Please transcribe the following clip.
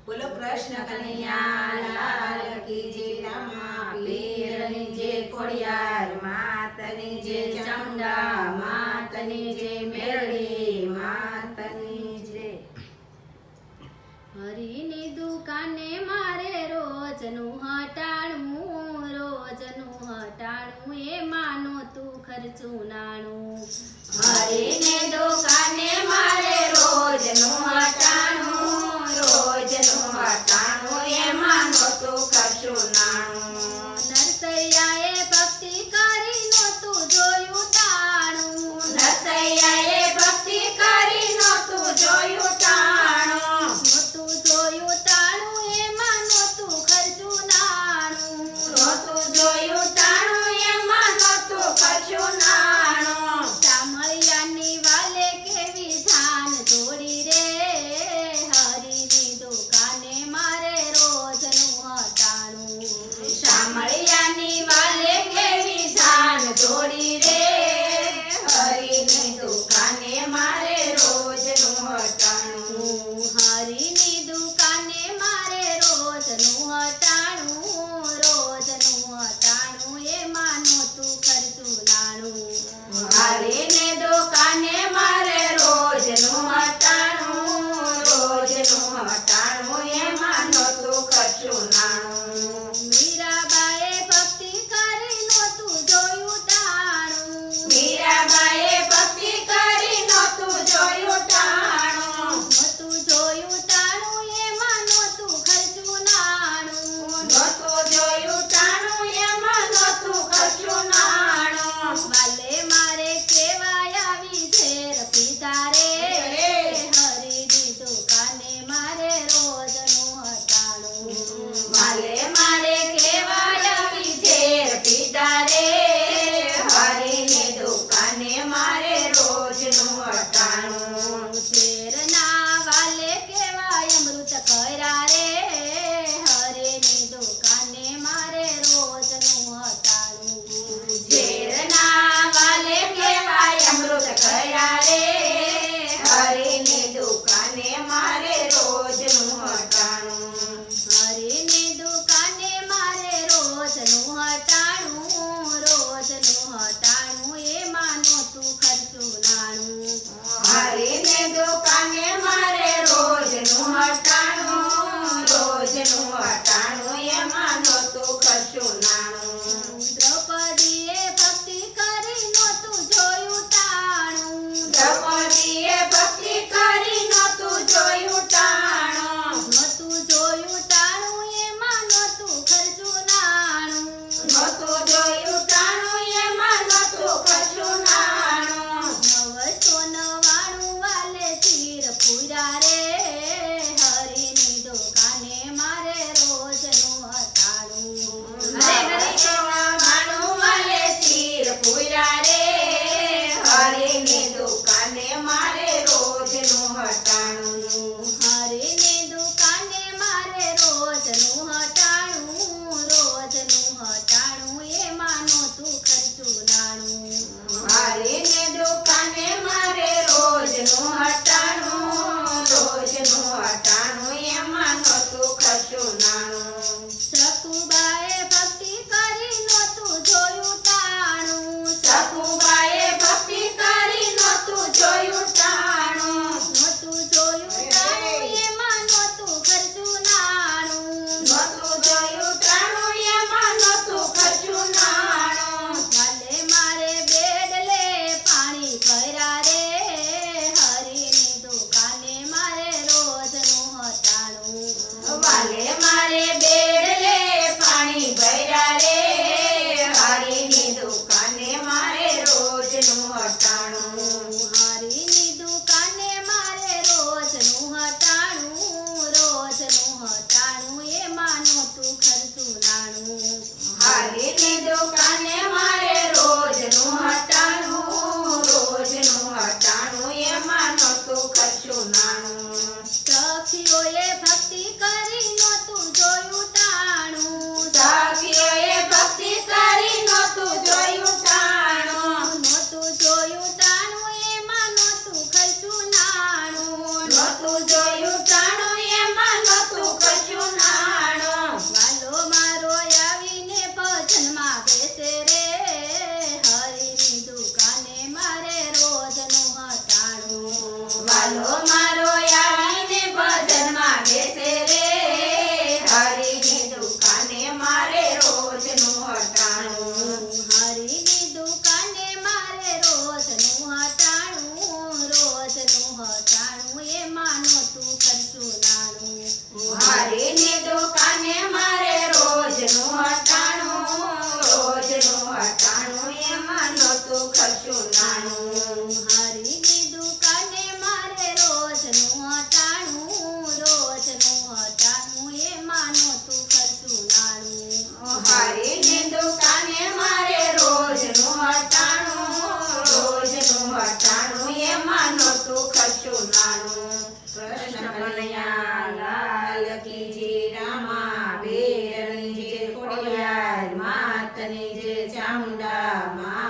બોલો કૃષ્ણ કનૈયા લાલ કી જય રામા પીરની જય ખોડિયાર માતની જય ચામુંડા માતની જય મેરડી માતની જય। હરીની દુકાને મારે રોજનું હટાણું એમાં નહોતું ખર્ચું નાણું। હરીની દુકાને મારે રોજનું હટાણું એમાં નહોતું ખર્ચું નાણું। નરસૈયાએ ભક્તિ કરી નહોતું જોયું ટાણું નરસૈયાએ ભક્તિ કરી નહોતું જોયું ટાણું એમાં નહોતું ખર્ચું નાણું નહોતું જોયું ટાણું એમાં નહોતું ખર્ચું નાણું। શામળિયાની વાલે કેવી ધાન જોડી રે હરીની દુકાને મારે રોજનું હટાણું। શામળિયાની વાલે કેવી ધાન જોડી રે હરીની દુકાને મારે રોજનું હટાણું। હરીની દુકાને મારે રોજનું હટાણું એમાં નહોતું ખર્ચું નાણું। હરીની દુકાને મારે રોજનું હટાણું એમાં નહોતું ખર્ચું નાણું। મીરાબાએ ભક્તિ કરી નહોતું જોયું ટાણું મીરાબાઈએ ભક્તિ કરી નહોતું જોયું ટાણું એમાં નહોતું ખર્ચું નાણું। નહોતું જોયું ટાણું એમાં નહોતું ખર્ચું નાણું। વાલે મારે કેવાય આવી ઝેર પીધા રે હરીની દુકાને મારે રોજનું હટાણું। વાલે મારે કેવાય આવી ઝેર પીધા રે હરીની દુકાને મારે રોજનું હટાણું। ઝેરના વાલે કેવાય અમૃત કર્યા રે હરીની દુકાને મારે રોજનું હટાણું। ઝેરના વાલે કેવાય અમૃત કર્યા રે હરીની દુકાને મારે રોજનું હટાણું। હરીની દુકાને મારે રોજનું હટાણું એમાં નહોતું ખર્ચું નાણું। હરીની દુકાને મારે રોજનું હટાણું એમાં નહોતું ખર્ચું નાણું। દ્રૌપદીએ ભક્તિ કરી નહોતું જોયું ટાણું દ્રૌપદીએ ભક્તિ કરી નહોતું જોયું ટાણું એમાં નહોતું ખર્ચું નાણું। નહોતું જોયું ટાણું એમાં નહોતું ખર્ચું નાણું। 999 વાલે ચીર પૂરા રે હરીની દુકાને મારે રોજનું હટાણું। નાણું વાલે ચીર પૂર્યા રે હરીની દુકાને મારે રોજનું હટાણું। હરીની દુકાને મારે રોજનું હટાણું એમાં નહોતું ખર્ચું નાણું। હરીની દુકાને મારે રોજનું હટાણું એમાં નહોતું ખર્ચું નાણું। સકુબાએ ભક્તિ કરી નહોતું જોયું ટાણું સકુબાએ ભક્તિ કરી નહોતું જોયું ટાણું એમાં નહોતું ખર્ચું નાણું। નહોતું જોયું ટાણું એમાં નહોતું ખર્ચું નાણું। વાલે મારે બેડલે પાણી ભર્યા રે હરીની દુકાને મારે રોજનું હટાણું। વાલે મારે બેડલે પાણી ભર્યા રે હરીની દુકાને મારે રોજનું હટાણું। હરીની દુકાને મારે રોજનું હટાણું એમાં નહોતું ખર્ચું નાણું। હરીની દુકાને મારે રોજનું હટાણું એમાં નહોતું ખર્ચું નાણું। સખીઓએ ભક્તિ કરી નહોતું જોયું ટાણું સખીઓએ ભક્તિ કરી નહોતું જોયું ટાણું એમાં નહોતું ખર્ચું નાણું। નહોતું જોયું ટાણું એમાં નહોતું નાણું. મારીની દુકાને મારે રોજનું હટાણું એમાં નહોતું ખર્ચું નાણું. હરીની દુકાને મારે રોજનું હટાણું એમાં નહોતું ખર્ચું નાણું. મારીની દુકાને મારે રોજનું હટાણું એમાં નહોતું ખર્ચું નાણું. કૃષ્ણ કનૈયા લાલ કી જય, રામા વીરની જય, ખોડિયાર માતની જય, ચામુંડા મા